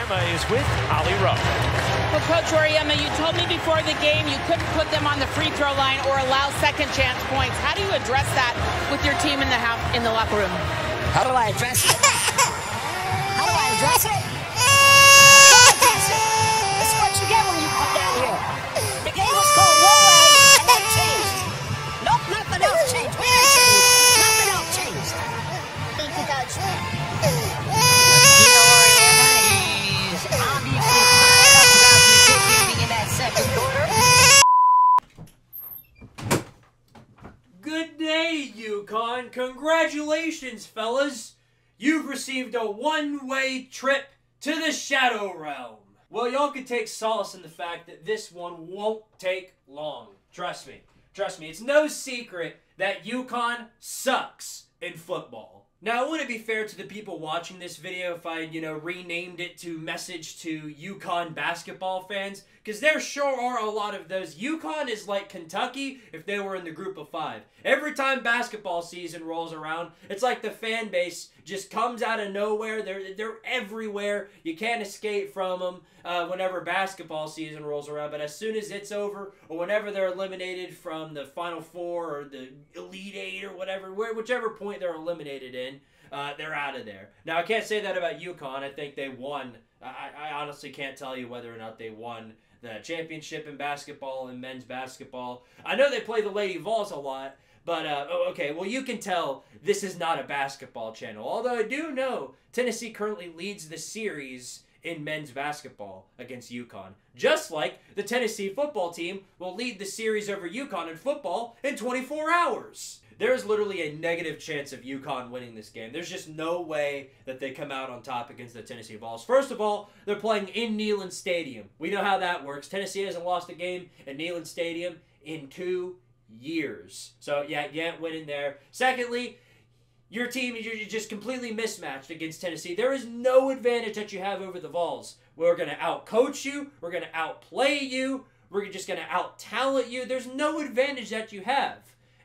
Oriema is with Holly Rowe. Well, Coach Oriema, you told me before the game you couldn't put them on the free throw line or allow second chance points. How do you address that with your team in the locker room? How do I address it? How do I address it? It's what you get when you come down here. The game was called one way, and that changed. Nope, nothing else changed. We ain't changed. Nothing else changed. Thank you, Coach. He's obviously fired up about the beginning in that second quarter. Good day, UConn. Congratulations, fellas. You've received a one-way trip to the Shadow Realm. Well, y'all can take solace in the fact that this one won't take long. Trust me. Trust me. It's no secret that UConn sucks in football. Now, I want to be fair to the people watching this video if I, renamed it to Message to UConn basketball fans, because there sure are a lot of those. UConn is like Kentucky if they were in the group of 5. Every time basketball season rolls around, it's like the fan base just comes out of nowhere. They're everywhere. You can't escape from them whenever basketball season rolls around. But as soon as it's over, or whenever they're eliminated from the Final Four or the Elite Eight or whatever, whichever point they're eliminated in, they're out of there. Now, I can't say that about UConn. I think they won. I honestly can't tell you whether or not they won the championship in basketball and men's basketball. I know they play the Lady Vols a lot, but, okay, well, you can tell this is not a basketball channel. Although I do know Tennessee currently leads the series in men's basketball against UConn. Just like the Tennessee football team will lead the series over UConn in football in 24 hours. There's literally a negative chance of UConn winning this game. There's just no way that they come out on top against the Tennessee Vols. First of all, they're playing in Neyland Stadium. We know how that works. Tennessee hasn't lost a game at Neyland Stadium in 2 years. So, yeah, you ain't winning there. Secondly, your team, you're just completely mismatched against Tennessee. There is no advantage that you have over the Vols. We're going to out-coach you. We're going to outplay you. We're just going to out-talent you. There's no advantage that you have.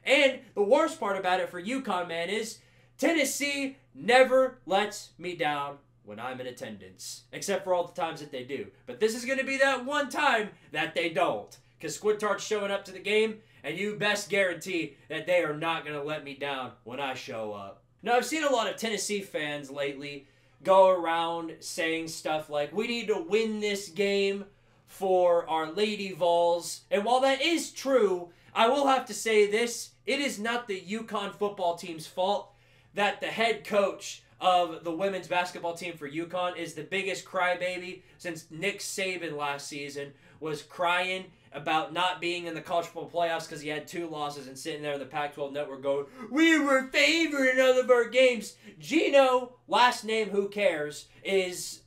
And the worst part about it for UConn, man, is Tennessee never lets me down when I'm in attendance. Except for all the times that they do. But this is going to be that one time that they don't. Because Squidtard's showing up to the game, and you best guarantee that they are not going to let me down when I show up. Now, I've seen a lot of Tennessee fans lately go around saying stuff like, we need to win this game for our Lady Vols. And while that is true, I will have to say this, it is not the UConn football team's fault that the head coach of the women's basketball team for UConn is the biggest crybaby since Nick Saban last season was crying about not being in the college football playoffs because he had 2 losses and sitting there in the Pac-12 network going, we were favored in all of our games. Gino, last name who cares, is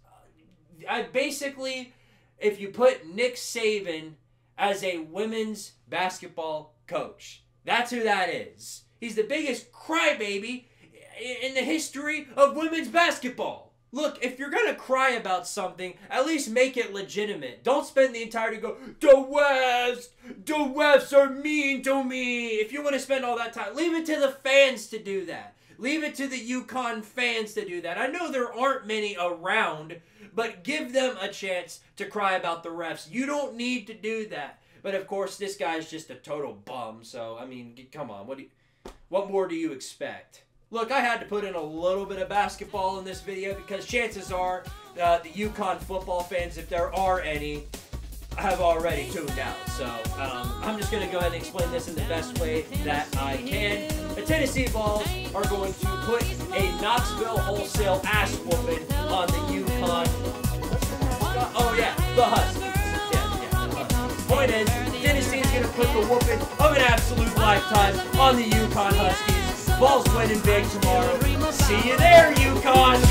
basically, if you put Nick Saban as a women's basketball coach, that's who that is. He's the biggest crybaby in the history of women's basketball. Look, if you're going to cry about something, at least make it legitimate. Don't spend the entirety go, the refs are mean to me. If you want to spend all that time, leave it to the fans to do that. Leave it to the UConn fans to do that. I know there aren't many around, but give them a chance to cry about the refs. You don't need to do that. But, of course, this guy's just a total bum. So, I mean, come on. What more do you expect? Look, I had to put in a little bit of basketball in this video because chances are the UConn football fans, if there are any, have already tuned out. So I'm just going to go ahead and explain this in the best way that I can. The Tennessee Vols are going to put a Knoxville wholesale ass whooping on the UConn. Oh, yeah, the Huskies. Yeah, the Huskies. Point is, Tennessee is going to put the whooping of an absolute lifetime on the UConn Huskies. Vols winning big tomorrow. See you there, UConn!